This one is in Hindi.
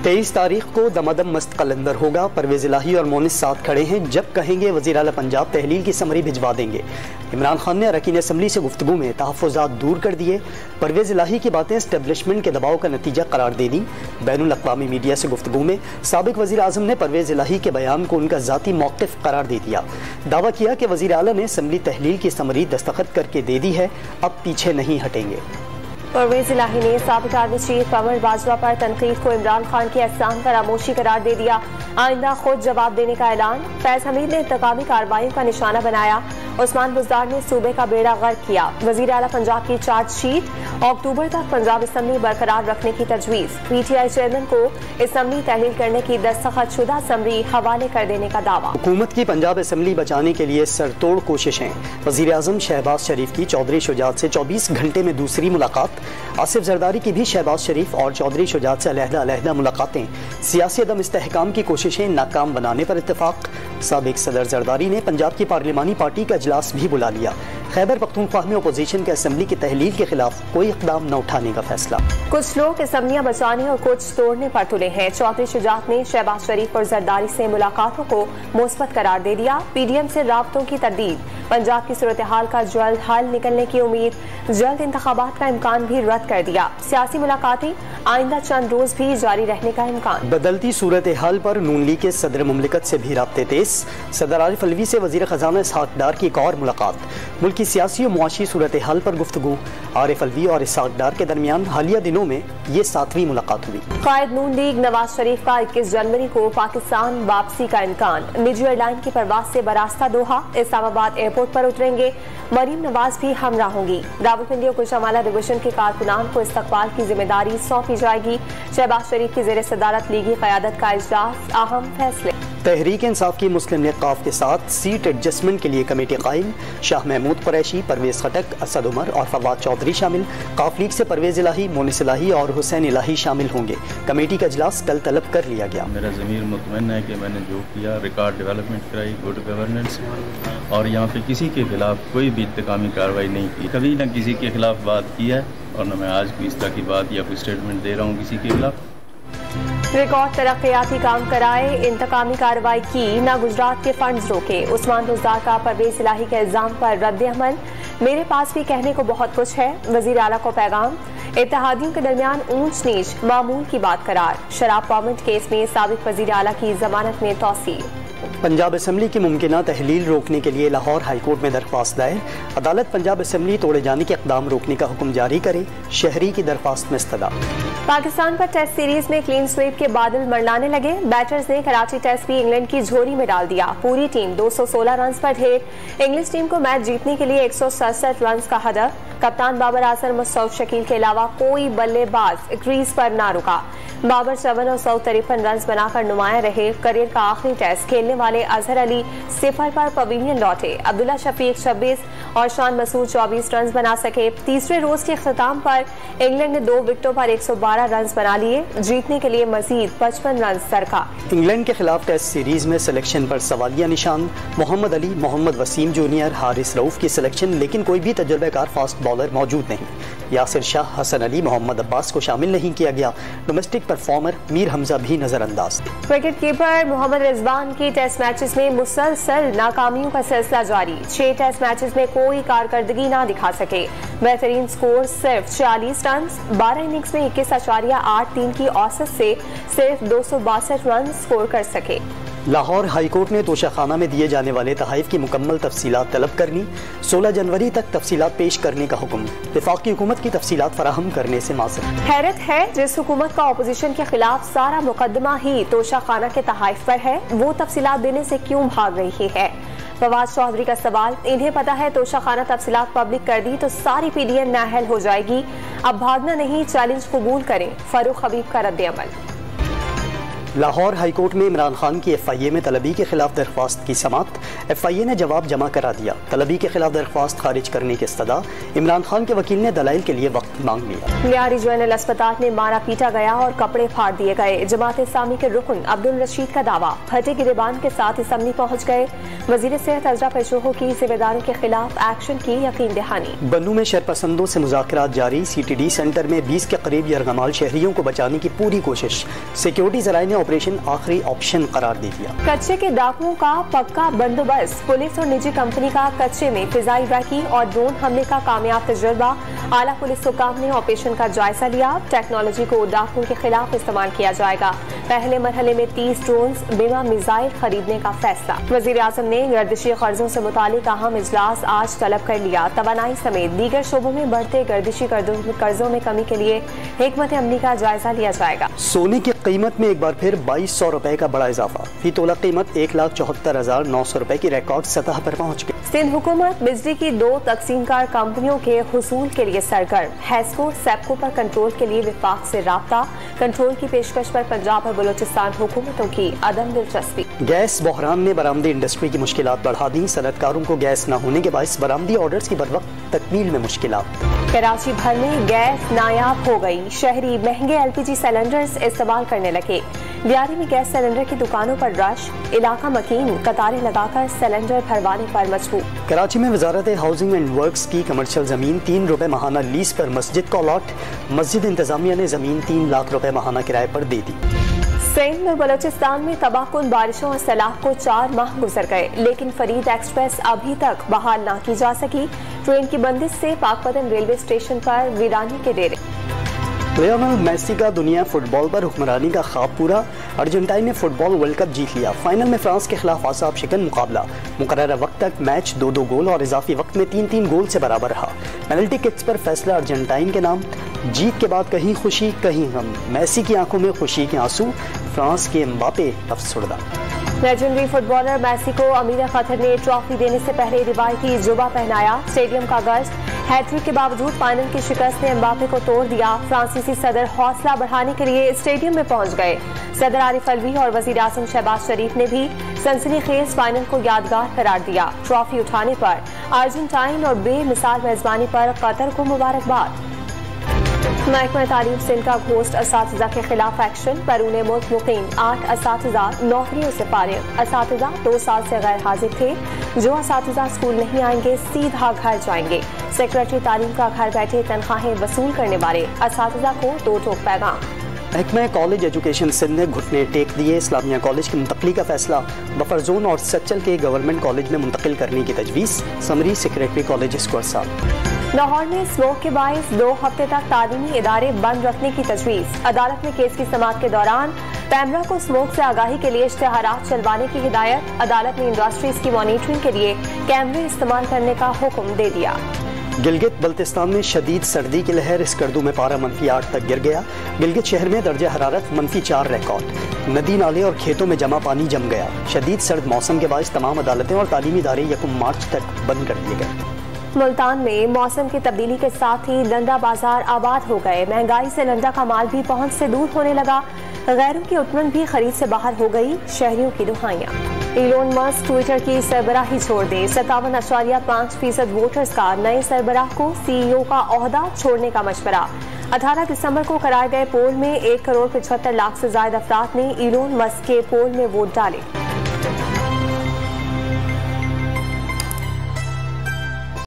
23 तारीख को दमादम मस्त कलंदर होगा। परवेज इलाही और मोनिस साथ खड़े हैं। जब कहेंगे वज़ीर आला पंजाब तहलील की समरी भिजवा देंगे। इमरान खान ने अरकान असम्बली से गुफ्तगू में तहफ़्फ़ुज़ात दूर कर दिए। परवेज इलाही की बातें एस्टेब्लिशमेंट के दबाव का नतीजा करार दे दी। बैनुल अक़वामी मीडिया से गुफ्तगू में साबिक़ वज़ीर आज़म ने परवेज इलाही के बयान को उनका ज़ाती मौक़िफ़ करार दे दिया। दावा किया कि वज़ीर आला ने असम्बली तहलील की समरी दस्तखत करके दे दी है, अब पीछे नहीं हटेंगे। परवेज इलाही ने साबिक़ आर्मी चीफ कमर बाजवा पर तनकीद को इमरान खान के एहसान पर खामोशी करार दे दिया। आइंदा खुद जवाब देने का ऐलान। फैज हमीद ने इंतकामी कार्रवाइयों का निशाना बनाया। उस्मान बुज़दार ने सूबे का बेड़ा गर्क किया। वज़ीर आला पंजाब की चार्जशीट अक्टूबर तक पंजाब असम्बली बरकरार रखने की तजवीज़। PTI चेयरमैन को असम्बली तहलील करने की दस्तखत शुदा समरी हवाले कर देने का दावा। हुकूमत की पंजाब असम्बली बचाने के लिए सरतोड़ कोशिशें। वज़ीर आज़म शहबाज शरीफ की चौधरी शुजात से 24 घंटे में दूसरी मुलाकात। आसिफ जरदारी की भी शहबाज शरीफ और चौधरी शुजात से अलहदा मुलाकातें। सियासी अदम इस्तेहकाम की कोशिशें नाकाम बनाने पर इत्तेफाक। साबिक़ सदर जरदारी ने पंजाब की पार्लिमानी पार्टी का इजलास भी बुला लिया। खैबर पख्तूनख्वा में अपोजिशन के असम्बली की तहलील के खिलाफ कोई इक़दाम न उठाने का फैसला। कुछ लोग असम्बलियां बचाने और कुछ तोड़ने पर तुले हैं। चौधरी शुजात ने शहबाज शरीफ और जरदारी से मुलाकातों को मुस्बत करार दे दिया। PDM से राब्तों की तरदीद। पंजाब की सूरत हाल का जल्द हल निकलने की उम्मीद। जल्द इंतखाबात का इम्कान भी रद्द कर दिया। सियासी मुलाकातें आइंदा चंद रोज भी जारी रहने का इम्कान। बदलती सूरत हाल पर नून लीग के सदर मुमलिकत से भी राब्ते तेज। सदर आरिफ अलवी से वज़ीर ख़जाना इसहाक डार की एक और मुलाकात। मुल्क की सियासी और मुआशी सूरत हाल पर गुफ्तगू। आरिफ अलवी और इसहाक डार के दरमियान हालिया दिनों में ये 7वीं मुलाकात हुई। कायद नून लीग नवाज शरीफ का 21 जनवरी को पाकिस्तान वापसी का इम्कान। निजी एयरलाइन की परवाज से बरास्ता दोहा इस्लामाबाद एयरपोर्ट पर उतरेंगे। मरीम नवाज भी हमरा होंगी। रावलपिंडी और गुजरांवाला डिवीजन के कारकुनान को इस्तकबाल की जिम्मेदारी सौंपी जाएगी। शहबाज शरीफ की ज़ेर सदारत लीगी क़यादत का इजलास। अहम फैसले। तहरीक इंसाफ की मुस्लिम लीग क़ाफ के साथ सीट एडजस्टमेंट के लिए कमेटी कायम। शाह महमूद कुरैशी, परवेज खटक, असद उमर और फवाद चौधरी शामिल। क़ाफ लीग से परवेज इलाही, मोनिस इलाही और हुसैन इलाही शामिल होंगे। कमेटी का इजलास कल तलब कर लिया गया। मेरा ज़मीर मुतमईन है कि मैंने जो किया, रिकॉर्ड डेवलपमेंट कराई, गुड गवर्नेंस, और यहाँ पे किसी के खिलाफ कोई भी इंतकामी कार्रवाई नहीं की। कभी न किसी के खिलाफ बात की है और न मैं आज कोई इस तरह की बात या कोई स्टेटमेंट दे रहा हूँ किसी के खिलाफ। रिकॉर्ड तरक्याती काम कराए, इंतकामी कार्रवाई की, न गुजरात के फंड्स रोके। उस्मान बुज़दार का परवेज इलाही के इल्जाम पर रद्द अमल। मेरे पास भी कहने को बहुत कुछ है। वज़ीर आला को पैगाम। इत्तेहादियों के दरमियान ऊंच नीच मामूल की बात करार। शराब परमिट केस में साबिक़ वज़ीर आला की जमानत में तौसील। पंजाब असम्बली की मुमकिना तहलील रोकने के लिए लाहौर हाईकोर्ट में दरख्वास्त दायर। अदालत पंजाब असम्बली तोड़े जाने के इक़दाम रोकने का हुक्म जारी करे। शहरी की दरख्वास्त में इस्तदा। पाकिस्तान पर टेस्ट सीरीज में क्लीन स्वीप के बादल मंडलाने लगे। बैटर्स ने कराची टेस्ट भी इंग्लैंड की झोली में डाल दिया। पूरी टीम 216 रन पर ढेर। इंग्लिश टीम को मैच जीतने के लिए 167 रन का हदफ। कप्तान बाबर आजम, मुस्तफ़ा शकील के अलावा कोई बल्लेबाज क्रीज पर ना रुका। बाबर 54 और 153 रन बनाकर नुमाया रहे। करियर का आखिरी टेस्ट खेलने वाले अजहर अली 0 पर पवेलियन लौटे। अब्दुल्ला शफीक 26 और शान मसूद 24 रन बना सके। तीसरे रोज के अख्ताम पर इंग्लैंड ने 2 विकेटों पर 112 रन बना लिए। जीतने के लिए मजीद 55 रन दरकार। इंग्लैंड के खिलाफ टेस्ट सीरीज में सिलेक्शन पर सवालिया निशान। मोहम्मद अली, मोहम्मद वसीम जूनियर, हारिस रऊफ की सिलेक्शन, लेकिन कोई भी तजुर्बेकार फास्ट बॉलर मौजूद नहीं। यासिर शाह, हसन अली, मोहम्मद अब्बास को शामिल नहीं किया गया। डोमेस्टिक परफॉर्मर मीर हमजा भी नजरअंदाज। विकेट कीपर मोहम्मद रिजवान की टेस्ट मैचेस में मुसलसल नाकामियों का सिलसिला जारी। 6 टेस्ट मैचेस में कोई कारकर्दगी ना दिखा सके। बेहतरीन स्कोर सिर्फ 40 रन। 12 इनिंग्स में 21.83 की औसत से सिर्फ 262 रन स्कोर कर सके। लाहौर हाईकोर्ट ने तोशाखाना में दिए जाने वाले तहाइफ की मुकम्मल तफसीलात तलब करनी। 16 जनवरी तक तफसीलात पेश करने का हुक्म। वफाकी हुकूमत की तफसीलात फराहम करने से माज़रत। हैरत है, जिस हुकूमत का अपोजिशन के खिलाफ सारा मुकदमा ही तोशाखाना के तहाइफ पर है, वो तफसीलात देने से क्यों भाग रही है। फवाद चौधरी का सवाल। इन्हें पता है तोशाखाना तफसीलात पब्लिक कर दी तो सारी PDM नाअहल हो जाएगी। अब भागना नहीं, चैलेंज कबूल करें। फारूक हबीब का रद्द अमल। लाहौर हाईकोर्ट में इमरान खान की FIA में तलबी के खिलाफ दरख्वास्त की समाअत। FIA ने जवाब जमा करा दिया। तलबी के खिलाफ दरख्वास्त खारिज करने की इस्तदा। इमरान खान के वकील ने दलाइल के लिए वक्त मांग लिया। लियारी जनरल अस्पताल में मारा पीटा गया और कपड़े फाड़ दिए गए। जमात इस्लामी के रुकन अब्दुल रशीद का दावा, फटे गिरेबान के साथ असम्बली पहुँच गए। वजीर सेहत अजरा पेशोहो की जिम्मेदारों के खिलाफ एक्शन की यकीन दहानी। बन्नू में शरपसंदों से मुज़ाकरात जारी। CTD सेंटर में 20 के करीब यरगमाल शहरियों को बचाने की पूरी कोशिश। सिक्योरिटी जराये ने ऑपरेशन आखिरी ऑप्शन करार दे दिया। कच्चे के डाकुओं का पक्का बंदोबस्त। पुलिस और निजी कंपनी का कच्चे में फिजाई रैकिंग और ड्रोन हमले का कामयाब तजुर्बा। आला पुलिस हुकाम ने ऑपरेशन का जायजा लिया। टेक्नोलॉजी को डाकुओं के खिलाफ इस्तेमाल किया जाएगा। पहले मरहले में 30 ड्रोन बिना मिसाइल खरीदने का फैसला। वजीर आजम ने गर्दिशी कर्जों से मुतालिक अहम इजलास आज तलब कर लिया। तवानाई समेत दीगर शोबों में बढ़ते गर्दिशी कर्जों में कमी के लिए हिकमत अमली का जायजा लिया जाएगा। सोने की कीमत में एक बार फिर 2200 रुपए का बड़ा इजाफा। फी तोला कीमत 1,74,900 रुपए की रिकॉर्ड सतह पर पहुँच गई। सिंध हुकूमत बिजली की 2 तकसीमकार कंपनियों के हुसूल के लिए सरगर्म। हैस्को सेप्को पर कंट्रोल के लिए विफाक से राब्ता। कंट्रोल की पेशकश पर पंजाब और बलोचिस्तान हुकूमतों की अदम दिलचस्पी। गैस बहरान ने बरामदी इंडस्ट्री की मुश्किलात बढ़ा दी। सनतकारों को गैस न होने के बायस बरामदी ऑर्डर्स की बरवक्त तकमील में मुश्किलात। कराची भर में गैस नायाब हो गई। शहरी महंगे LPG सिलेंडर्स इस्तेमाल करने लगे। लियारी में गैस सिलेंडर की दुकानों पर रश। इलाका मकीन कतारें लगाकर सिलेंडर भरवाने पर मजबूर। कराची में वजारत हाउसिंग एंड वर्क्स की कमर्शियल जमीन 3 रुपए माहाना लीज पर मस्जिद को अलॉट। मस्जिद इंतजामिया ने जमीन 3 लाख रुपए माहाना किराए पर दे दी। सिंध और बलोचिस्तान में तबाहकुन बारिशों और सैलाब को 4 माह गुजर गए, लेकिन फरीद एक्सप्रेस अभी तक बहाल न की जा सकी। ट्रेन की बंदिश से पाकपतन रेलवे स्टेशन पर वीरानी के डेरे। लियोनेल मेसी का दुनिया फुटबॉल पर हुक्मरानी का ख्वाब पूरा। अर्जेंटाइन ने फुटबॉल वर्ल्ड कप जीत लिया। फाइनल में फ्रांस के खिलाफ आसाब शिकन मुकाबला। मुकर्रर वक्त तक मैच 2-2 गोल और इजाफी वक्त में 3-3 गोल से बराबर रहा। पेनल्टी किक्स पर फैसला अर्जेंटाइन के नाम। जीत के बाद कहीं खुशी कहीं गम। मेसी की आंखों में खुशी के आंसू। फ्रांस के एम्बापे अफसरदा। लेजेंडरी फुटबॉलर मेसी को अमीर कतर ने ट्रॉफी देने से पहले रिवायती जुबा पहनाया। स्टेडियम का गश्त। हैट्रिक के बावजूद फाइनल की शिकस्त ने एम्बापे को तोड़ दिया। फ्रांसीसी सदर हौसला बढ़ाने के लिए स्टेडियम में पहुंच गए। सदर आरिफ अलवी और वजीर आजम शहबाज शरीफ ने भी सनसनीखेज फाइनल को यादगार करार दिया। ट्रॉफी उठाने पर अर्जेंटाइन और बेमिसाल मेजबानी पर कतर को मुबारकबाद। महकमा तालीम सिंध का घोस्ट असातिज़ा के खिलाफ एक्शन। बैरून मुल्क मुकीम 8 असातिज़ा नौकरियों से फारिग। असातिज़ा 2 साल से गैर हाजिर थे। जो असातिज़ा स्कूल नहीं आएंगे सीधा घर जाएंगे। सेक्रेटरी तालीम का घर बैठे तनख्वाहें वसूल करने वाले असातिज़ा को 2 टोक पैगाम। महकमा कॉलेज एजुकेशन सिंध ने घुटने टेक दिए। इस्लामिया कॉलेज की मुंतकली का फैसला। बफर जोन और सच्चल के गवर्नमेंट कॉलेज में मुंतकिल करने की तजवीज़। समरी सेक्रेटरी कॉलेज स्कोरसाल। लाहौर में स्मोक के बायस 2 हफ्ते तक तालीमी इदारे बंद रखने की तजवीज़। अदालत ने केस की समाअत के दौरान पैमरा को स्मोक से आगाही के लिए इश्तिहारात चलवाने की हिदायत। अदालत ने इंडस्ट्रीज की मॉनिटरिंग के लिए कैमरे इस्तेमाल करने का हुक्म दे दिया। गिलगित बल्तिस्तान में शदीद सर्दी की लहर। स्कर्दू में पारा -8 तक गिर गया। गिलगित शहर में दर्जा हरारत -4 रिकॉर्ड। नदी नाले और खेतों में जमा पानी जम गया। शदीद सर्द मौसम के बायस तमाम अदालतें और तालीमी इदारे 1 मार्च तक बंद कर दिए गए। मुल्तान में मौसम की तब्दीली के साथ ही लंडा बाजार आबाद हो गए। महंगाई से लंडा का माल भी पहुंच से दूर होने लगा। गैरों की उत्मन भी खरीद से बाहर हो गई। शहरियों की दुहाइयां। इलोन मस्क ट्विटर की सरबराही छोड़ दे। 57.5% वोटर्स का नए सरबराह को CEO का ओहदा छोड़ने का मशवरा। 18 दिसंबर को कराए गए पोल में 1 करोड़ 75 लाख से ज्यादा अफराद ने इलोन मस्क के पोल में वोट डाले।